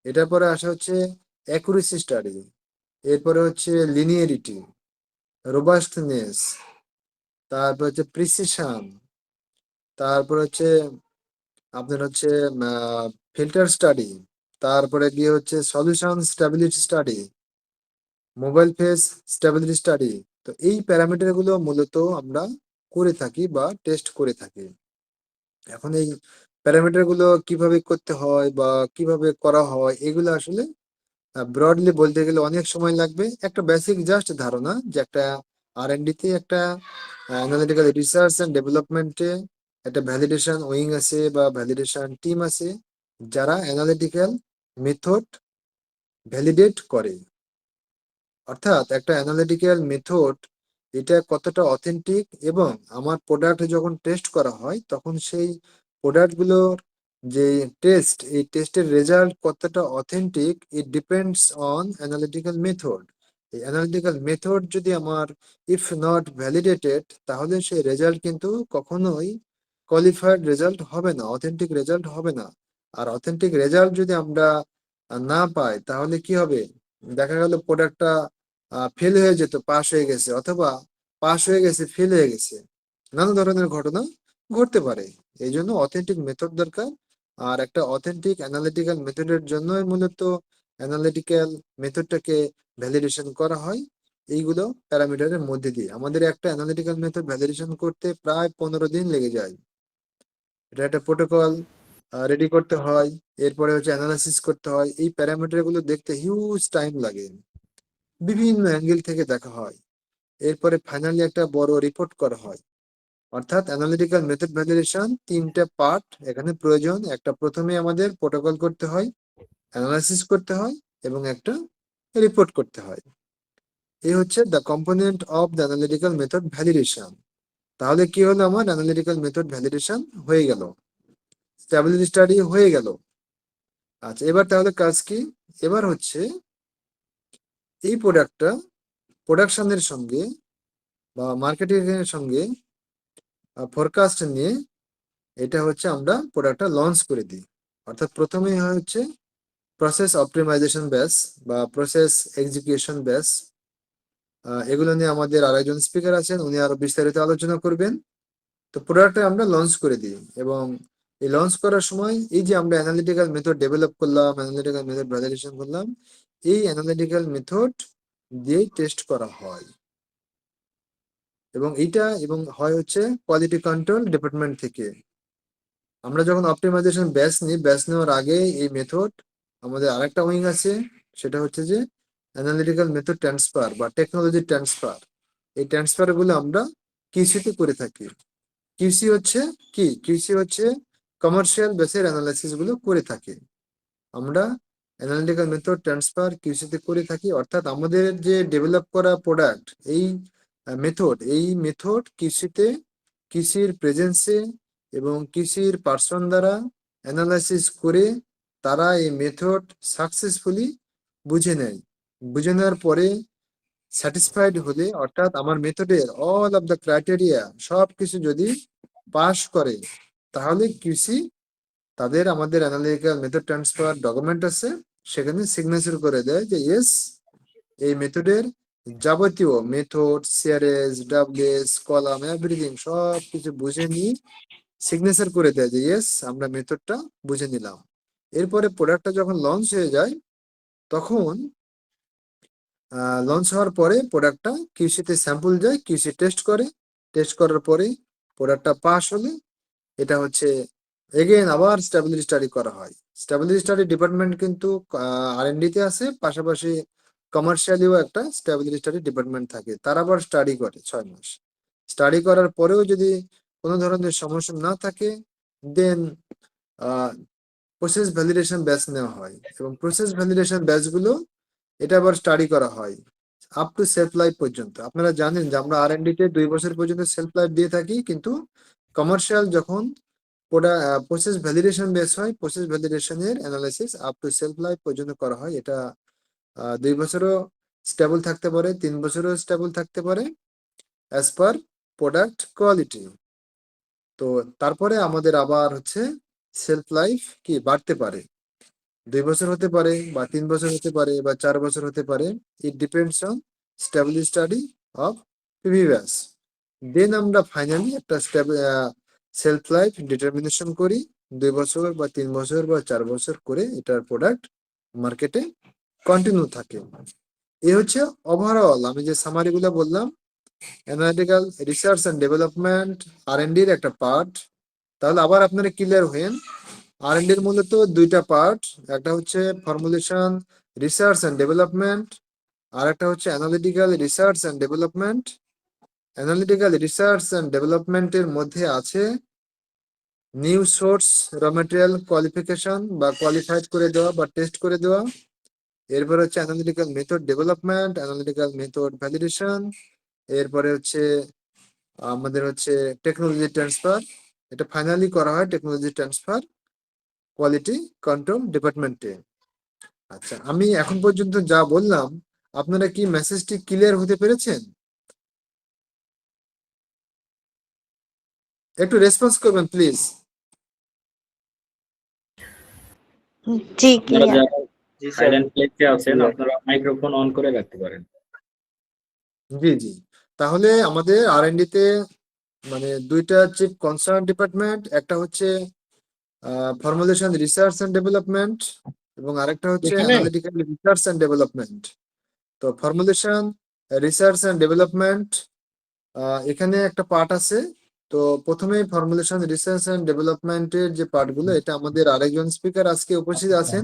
এটার পরে আসা হচ্ছে অ্যাকুরেসি স্টাডি, এরপরে হচ্ছে লিনিয়ারিটি, রোবাস্টনেস, তারপর হচ্ছে প্রিসিশন, তারপর হচ্ছে আপনার হচ্ছে ফিল্টার স্টাডি, তারপরে গিয়ে হচ্ছে solution stability study, mobile face stability study. তো এই প্যারামিটার গুলো মূলত আমরা করে থাকি বা টেস্ট করে থাকি। এখন এই প্যারামিটার গুলো কিভাবে করতে হয় বা কিভাবে করা হয় এগুলো আসলে ব্রডলি বলতে গেলে অনেক সময় লাগবে। একটা বেসিক জাস্ট ধারণা যে একটা আর&ডি তে একটা অ্যানালিটিক্যাল রিসার্চ এন্ড ডেভেলপমেন্টে একটা ভ্যালিডেশন উইং আছে বা ভ্যালিডেশন টিম আছে যারা অ্যানালিটিক্যাল মেথড ভ্যালিডেট করে। অর্থাৎ একটা অ্যানালিটিক্যাল মেথড এটা কতটা অথেন্টিক এবং আমার প্রোডাক্ট যখন টেস্ট করা হয় তখন সেই প্রোডাক্টগুলোর যে টেস্ট, এই টেস্টের রেজাল্ট কতটা authentic, it depends on analytical method. এই অ্যানালিটিক্যাল মেথড যদি আমার ইফ নট ভ্যালিডেটেড তাহলে সেই রেজাল্ট কিন্তু কখনোই কোয়ালিফাইড রেজাল্ট হবে না, অথেন্টিক রেজাল্ট হবে না। আর অথেন্টিক রেজাল্ট যদি আমরা না পাই তাহলে কি হবে? দেখা গেল প্রোডাক্টটা ফেল হয়ে যেত, পাস হয়ে গেছে, অথবা পাস হয়ে গেছে ফেল হয়ে গেছে, নানা ধরনের ঘটনা ঘটতে পারে। এই জন্য অথেন্টিক মেথড দরকার। আর একটা অথেন্টিক অ্যানালিটিক্যাল মেথডের জন্যই মূলত অ্যানালিটিক্যাল মেথডটাকে ভ্যালিডেশন করা হয়। এইগুলো প্যারামিটারের মধ্যে দিয়ে আমাদের একটা অ্যানালিটিক্যাল মেথড ভ্যালিডেশন করতে প্রায় 15 দিন লেগে যায়। এটা একটা প্রোটোকল রেডি করতে হয়, এরপরে হচ্ছে অ্যানালাইসিস করতে হয়, এই প্যারামিটার গুলো দেখতে হিউজ টাইম লাগে, বিভিন্ন অ্যাঙ্গেল থেকে দেখা হয়, এরপরে ফাইনালি একটা বড় রিপোর্ট করা হয়। অর্থাৎ অ্যানালিটিক্যাল মেথড ভ্যালিডেশন 3টে পার্ট এখানে প্রয়োজন। একটা প্রথমে আমাদের প্রোটোকল করতে হয়, অ্যানালাইসিস করতে হয় এবং একটা রিপোর্ট করতে হয়। এই হচ্ছে the component of the analytical method validation. তাহলে কি হলো? আমার অ্যানালিটিক্যাল মেথড ভ্যালিডেশন হয়ে গেল, স্টেবিলিটি স্টাডি হয়ে গেল। আচ্ছা, এবার তাহলে কাজ কি? এবার হচ্ছে এই প্রোডাক্টটা প্রোডাকশনের সঙ্গে বা মার্কেটিং এর সঙ্গে ফরকাস্ট নিয়ে এটা হচ্ছে আমরা প্রোডাক্টটা লঞ্চ করে দিই। অর্থাৎ প্রথমে হচ্ছে প্রসেস অপটিমাইজেশন ব্যাচ বা প্রসেস এক্সিকিউশন ব্যাচ। এগুলো নিয়ে আমাদের আরেকজন স্পিকার আছেন, উনি আরো বিস্তারিত আলোচনা করবেন। তো প্রোডাক্টটা আমরা লঞ্চ করে দিই এবং এই লঞ্চ করার সময় এই যে আমরা অ্যানালিটিক্যাল মেথড ডেভেলপ করলাম, অ্যানালিটিক্যাল মেথড ভ্যালিডেশন করলাম, এই অ্যানালিটিক্যাল মেথড দিয়েই টেস্ট করা হয়। এবং হয় হচ্ছে কোয়ালিটি কন্ট্রোল ডিপার্টমেন্ট থেকে। আমরা যখন অপটিমাইজেশন ব্যাচ নিই, ব্যাচ নেওয়ার আগে এই মেথড আমাদের আরেকটা উইং আছে, সেটা হচ্ছে যে অ্যানালিটিক্যাল মেথড ট্রান্সফার বা টেকনোলজি ট্রান্সফার। এই ট্রান্সফার গুলো আমরা কিউসিতে করে থাকি। কিউসি হচ্ছে কমার্শিয়াল বেসের অ্যানালাইসিস গুলো করে থাকি আমরা। অ্যানালিটিক্যাল মেথড ট্রান্সফার কিউসিতে করে থাকি, অর্থাৎ আমাদের যে ডেভেলপ করা প্রোডাক্ট, এই মেথড কিউসির প্রেজেন্সে এবং কিউসির পার্সন দ্বারা অ্যানালাইসিস করে তারা এই মেথড সাকসেসফুলি বুঝে নেয়। বুঝে নেওয়ার পরে স্যাটিসফাইড হলে, অর্থাৎ আমার মেথডের অল অফ দ্য ক্রাইটেরিয়া সবকিছু যদি পাস করে, তাহলে কিউসি তাদের আমাদের অ্যানালিটিক্যাল মেথড ট্রান্সফার ডকুমেন্ট আছে, সেখানে সিগনেচার করে দেয় যে ইয়েস, এই মেথডের যাবতীয় method, CRS, WS, column, everything সব কিছু বুঝে নিয়ে সিগনেচার করে দেয় যে ইয়েস, আমরা মেথডটা বুঝে নিলাম। এরপরে প্রোডাক্টটা যখন লঞ্চ হয়ে যায়, তখন লঞ্চ হওয়ার পরে প্রোডাক্টটা কিউসিতে স্যাম্পল যায়, কিউসি টেস্ট করার পরে প্রোডাক্টটা পাস হলে এটা হচ্ছে এগেইন আবার স্ট্যাবিলিটি স্টাডি করা হয়। স্ট্যাবিলিটি স্টাডি ডিপার্টমেন্ট কিন্তু আর&ডি তে আছে, পাশাপাশি কমার্শিয়ালিও একটা স্ট্যাবিলিটি স্টাডি ডিপার্টমেন্ট থাকে, তারা আবার স্টাডি করে 6 মাস। স্টাডি করার পরেও যদি কোনো ধরনের সমস্যা না থাকে, দেন প্রসেস ভ্যালিডেশন ব্যাচ নেওয়া হয়, এবং প্রসেস ভ্যালিডেশন ব্যাচগুলো এটা আবার স্টাডি করা হয় আপ টু সেলফ লাইফ পর্যন্ত। আপনারা জানেন যে আমরা আর&ডি তে 2 বছর পর্যন্ত সেলফ লাইফ দিয়ে থাকি, কিন্তু কমার্শিয়াল যখন প্রসেস ভ্যালিডেশন বেস হয়, প্রসেস ভ্যালিডেশনের analysis up to shelf life পর্যন্ত করা হয়। এটা 2 বছরও স্টেবল থাকতে পারে, 3 বছরও স্টেবল থাকতে পারে, অ্যাজ পার প্রোডাক্ট কোয়ালিটি। তো তারপরে আমাদের আবার হচ্ছে সেলফ লাইফ কি বাড়তে পারে, 2 বছর হতে পারে, বা 3 বছর হতে পারে, বা 4 বছর হতে পারে। It depends on stability study of PV batch. Then আমরা ফাইনালি একটা সেলফ লাইফ ডিটারমিনেশন করি, 2 বছর বা 3 বছর বা 4 বছর করে এটার প্রোডাক্ট মার্কেটে কন্টিনিউ থাকে। এই হচ্ছে ওভারঅল আমি যে সামারি গুলো বললাম, অ্যানালিটিক্যাল রিসার্চ অ্যান্ড ডেভেলপমেন্ট আর&ডির একটা পার্ট। তাহলে আবার আপনারা ক্লিয়ার হয়েন, আর&ডির মূলত 2টা পার্ট, একটা হচ্ছে ফর্মুলেশন রিসার্চ অ্যান্ড ডেভেলপমেন্ট, আর একটা হচ্ছে analytical research and development. Analytical research and ডেভেলপমেন্টের মধ্যে আছে নিউ সোর্স র ম্যাটেরিয়াল কোয়ালিফিকেশন বা কোয়ালিফাইড করে দেওয়া বা টেস্ট করে দেওয়া। এরপরে হচ্ছে analytical method development, analytical method validation. এরপরে হচ্ছে আমাদের হচ্ছে টেকনোলজি ট্রান্সফার, এটা ফাইনালি করা হয় টেকনোলজি ট্রান্সফার কোয়ালিটি কন্ট্রোল ডিপার্টমেন্টে। আচ্ছা, আমি এখন পর্যন্ত যা বললাম, আপনারা কি মেসেজটি ক্লিয়ার হতে পেরেছেন? একটু রেসপন্স করবেন প্লিজ। জি আপনারা ক্লিয়ার। যারা সাইলেন্ট প্লেসে আছেন, আপনারা মাইক্রোফোন অন করে রাখতে পারেন। জি জি, তাহলে আমাদের আর&ডি তে মানে 2টা চিফ কনসার্ন ডিপার্টমেন্ট, একটা হচ্ছে ফর্মুলেশন রিসার্চ এন্ড ডেভেলপমেন্ট, এবং আরেকটা হচ্ছে অ্যানালিটিক্যাল রিসার্চ এন্ড ডেভেলপমেন্ট। তো ফর্মুলেশন রিসার্চ এন্ড ডেভেলপমেন্ট এখানে একটা পার্ট আছে। তো প্রথমে ফর্মুলেশন রিসার্চ এন্ড ডেভেলপমেন্টের যে পার্টগুলো, এটা আমাদের আরেকজন স্পিকার আজকে উপস্থিত আছেন,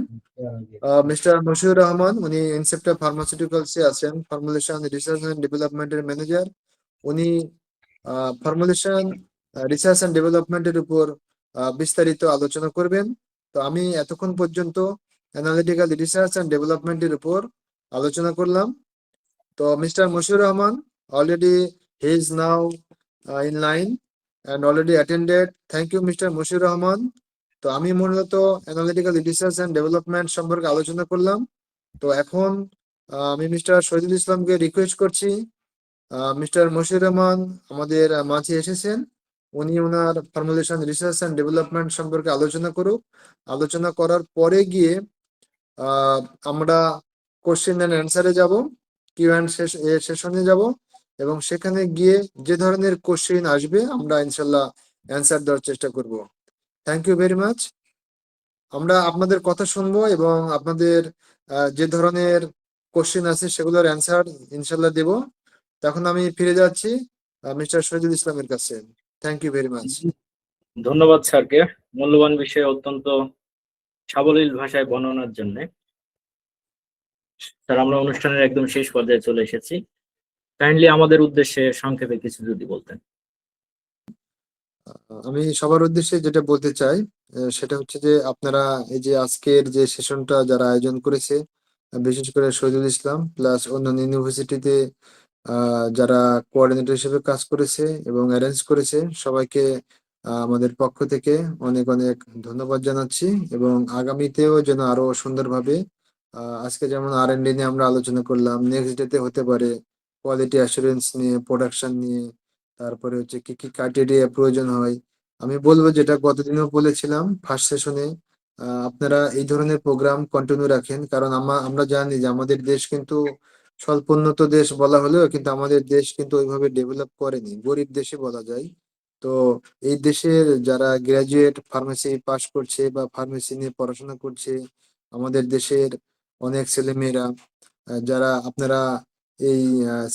মিস্টার মশিউর রহমান। উনি ইনসেপ্টা ফার্মাসিউটিক্যালস এ আছেন, ফর্মুলেশন রিসার্চ এন্ড ডেভেলপমেন্টের ম্যানেজার। উনি ফর্মুলেশন রিসার্চ এন্ড ডেভেলপমেন্টের উপর বিস্তারিত আলোচনা করবেন। তো আমি এতক্ষণ পর্যন্ত অ্যানালিটিক্যাল রিসার্চ এন্ড ডেভেলপমেন্টের উপর আলোচনা করলাম। তো mister Moshiur Rahman already he is now in line and already attended. Thank you Mr. Moshiur Rahman. তো আমি মূলত অ্যানালিটিক্যাল রিসার্চ এন্ড ডেভেলপমেন্ট সম্পর্কে আলোচনা করলাম। তো এখন আমি মিস্টার শহীদুল ইসলামকে রিকোয়েস্ট করছি, মিস্টার মশিউর রহমান আমাদের মাঝে এসেছেন, উনি ওনার ফর্মুলেশন রিসার্চ এন্ড ডেভেলপমেন্ট সম্পর্কে আলোচনা করুক। আলোচনা করার পরে গিয়ে আমরা কোশ্চেন এন্ড অ্যান্সারে যাব, কিউ অ্যান্ড সেশনে যাব, এবং সেখানে গিয়ে যে ধরনের কোশ্চেন আসবে আমরা ইনশাল্লাহ অ্যান্সার দেওয়ার চেষ্টা করব। Thank you very much. আমরা আপনাদের কথা শুনবো এবং আপনাদের যে ধরনের কোশ্চেন আছে সেগুলোর অ্যান্সার ইনশাল্লাহ দেব। তখন আমি ফিরে যাচ্ছি মিস্টার শহীদুল ইসলামের কাছে। Thank you very much. ধন্যবাদ স্যারকে মূল্যবান বিষয়ে অত্যন্ত সাবলীল ভাষায় বর্ণনার জন্য। স্যার, আমরা অনুষ্ঠানের একদম শেষ পর্যায়ে চলে এসেছি। কাইন্ডলি আমাদের উদ্দেশ্যে সংক্ষেপে কিছু যদি বলতেন। আমি সবার উদ্দেশ্যে যেটা বলতে চাই সেটা হচ্ছে যে আপনারা এই যে আজকের যে সেশনটা যারা আয়োজন করেছে, বিশেষ করে শহীদুল ইসলাম প্লাস অন্যান্য ইউনিভার্সিটিতে যারা কোঅর্ডিনেটর হিসেবে কাজ করেছে এবং অ্যারেঞ্জ করেছে, সবাইকে আমাদের পক্ষ থেকে অনেক অনেক ধন্যবাদ জানাচ্ছি। এবং আগামীতেও যেন আরো সুন্দরভাবে আজকে যেমন R&D নিয়ে আমরা আলোচনা করলাম, নেক্সট ডেতে হতে পারে কোয়ালিটি অ্যাসুরেন্স নিয়ে, প্রোডাকশন নিয়ে, তারপরে হচ্ছে কি কি ক্রাইটেরিয়া প্রয়োজন হয়। আমি বলবো যেটা গতদিনও বলেছিলাম ফার্স্ট সেশনে, আপনারা এই ধরনের প্রোগ্রাম কন্টিনিউ রাখেন, কারণ আমরা জানি যে আমাদের দেশ কিন্তু স্বল্পোন্নত দেশ বলা হলেও কিন্তু আমাদের দেশ কিন্তু ওইভাবে ডেভেলপ করেনি, গরিব দেশে বলা যায়। তো এই দেশের যারা গ্রাজুয়েট ফার্মেসি পাশ করছে বা ফার্মেসি নিয়ে পড়াশোনা করছে, আমাদের দেশের অনেক ছেলেমেয়েরা যারা আপনারা এই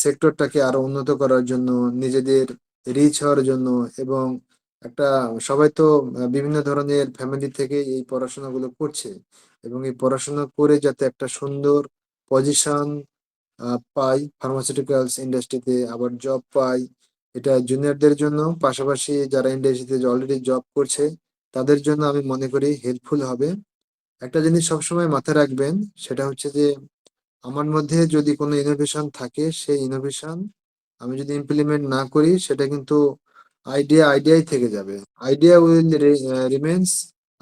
সেক্টরটাকে আরো উন্নত করার জন্য, নিজেদের রিচ হওয়ার জন্য, এবং একটা সবাই তো বিভিন্ন ধরনের ফ্যামিলি থেকে এই পড়াশোনাগুলো করছে, এবং এই পড়াশোনা করে যাতে একটা সুন্দর পজিশন পাই ফার্মাসিউটিক্যালস ইন্ডাস্ট্রিতে, আবার জব পাই, এটা জুনিয়রদের জন্য, পাশাপাশি যারা ইন্ডাস্ট্রিতে অলরেডি জব করছে তাদের জন্য আমি মনে করি হেল্পফুল হবে। একটা জিনিস সবসময় মাথায় রাখবেন, সেটা হচ্ছে যে আমার মধ্যে যদি কোনো ইনোভেশন থাকে, সেই ইনোভেশন আমি যদি ইমপ্লিমেন্ট না করি, সেটা কিন্তু আইডিয়াই থেকে যাবে। Idea will remains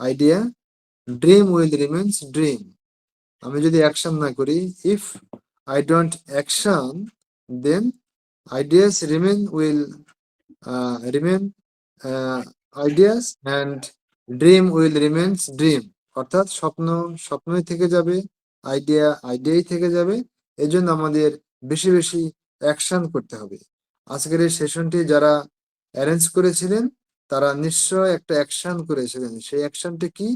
idea, dream will remains dream. আমি যদি অ্যাকশন না করি, if I don't action, then ideas remain ideas, and dream will remains dream. অর্থাৎ স্বপ্ন স্বপ্নই থেকে যাবে, আইডিয়াই থেকে যাবে। এই জন্য আমাদের বেশি বেশি অ্যাকশন করতে হবে। আজকের এই সেশনটি যারা অ্যারেঞ্জ করেছিলেন তারা নিশ্চয় একটা অ্যাকশন করেছিলেন। সেই অ্যাকশনটি কি?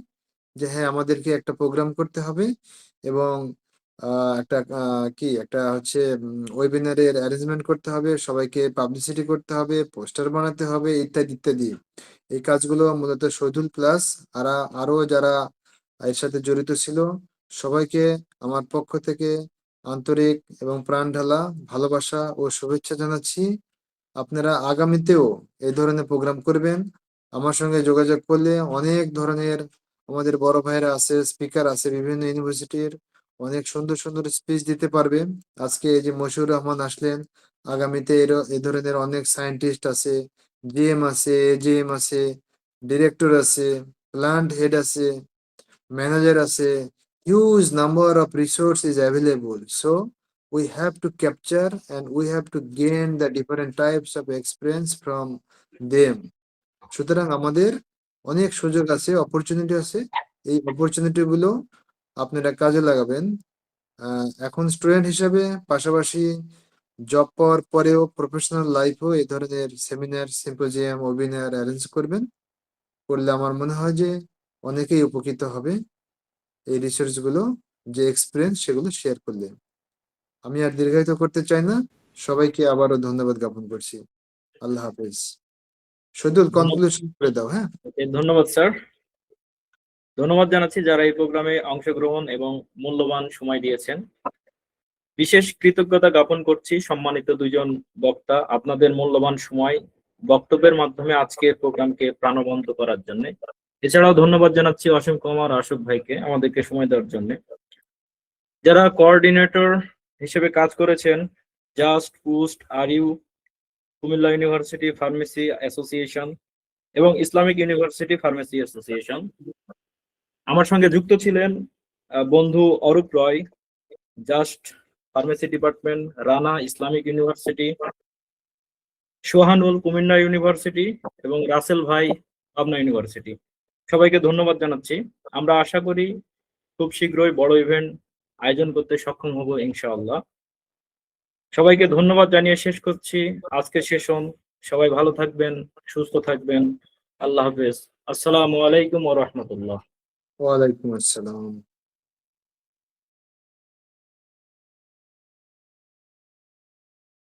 যে হ্যাঁ, আমাদেরকে একটা প্রোগ্রাম করতে হবে এবং একটা হচ্ছে ওয়েবিনারের অ্যারেঞ্জমেন্ট করতে হবে, সবাইকে পাবলিসিটি করতে হবে, পোস্টার বানাতে হবে, ইত্যাদি ইত্যাদি। এই কাজগুলো মূলত শহীদুল প্লাস আরো যারা এর সাথে জড়িত ছিল, সবাইকে আমার পক্ষ থেকে আন্তরিক এবং প্রাণ ঢালা ভালোবাসা ও শুভেচ্ছা জানাচ্ছি। আপনারা আগামীতেও এই ধরনের প্রোগ্রাম করবেন। আমার সঙ্গে যোগাযোগ করলে অনেক ধরনের আমাদের বড় ভাইরা আছে, স্পিকার আছে বিভিন্ন ইউনিভার্সিটির, অনেক সুন্দর সুন্দর স্পিচ দিতে পারবে। আজকে এই যে মশিউর রহমান আসলেন, আগামীতে এই ধরনের অনেক সায়েন্টিস্ট আছে, জিএম আছে, এজিএম আছে, ডিরেক্টর আছে, প্ল্যান্ট হেড আছে, ম্যানেজার আছে, huge number of resource is available. So we have to capture and we have to gain the different types of experience from them. সুতরাং আমাদের অনেক সুযোগ আছে, অপরচুনিটি আছে। এই অপরচুনিটি গুলো আপনারা কাজে লাগাবেন। এখন স্টুডেন্ট হিসেবে, পাশাপাশি জব পাওয়ার পরেও প্রফেশনাল লাইফেও এই ধরনের সেমিনার, সিম্পোজিয়াম, ওয়েবিনার অ্যারেঞ্জ করবেন। করলে আমার মনে হয় যে অনেকেই উপকৃত হবে এই রিসার্চ গুলো, যে এক্সপিরিয়েন্স সেগুলো শেয়ার করলে। আমি আর দীর্ঘায়িত করতে চাই না, সবাইকে আবারও ধন্যবাদ জ্ঞাপন করছি। আল্লাহ হাফেজ। শহীদুল, কনক্লুশন করে দাও। হ্যাঁ, ধন্যবাদ স্যার। ধন্যবাদ জানাচ্ছি যারা এই প্রোগ্রামে অংশগ্রহণ এবং মূল্যবান সময় দিয়েছেন। বিশেষ কৃতজ্ঞতা জ্ঞাপন করছি সম্মানিত দুইজন বক্তা, আপনাদের মূল্যবান সময় বক্তব্যের মাধ্যমে আজকের প্রোগ্রামকে প্রাণবন্ত করার জন্য। এছাড়াও ধন্যবাদ জানাচ্ছি অসীম কুমার আশুক ভাইকে আমাদেরকে সময় দেওয়ার জন্য। যারা কোঅর্ডিনেটর হিসেবে কাজ করেছেন, JUST, PUST, RU, Comilla university pharmacy association এবং ইসলামিক ইউনিভার্সিটি ফার্মেসি অ্যাসোসিয়েশন। আমার সঙ্গে যুক্ত ছিলেন বন্ধু Arup Roy, JUST pharmacy department, Rana Islamic university, Sohanul Comilla university এবং রাসেল ভাই পাবনা ইউনিভার্সিটি। সবাইকে ধন্যবাদ জানাচ্ছি। আমরা আশা করি খুব শীঘ্রই বড় ইভেন্ট আয়োজন করতে সক্ষম হব ইনশাআল্লাহ। সবাইকে ধন্যবাদ জানিয়ে শেষ করছি আজকের সেশন। সবাই ভালো থাকবেন, সুস্থ থাকবেন। আল্লাহ হাফেজ। আসসালামু আলাইকুম ওয়া রাহমাতুল্লাহ। ওয়ালাইকুম আসসালাম।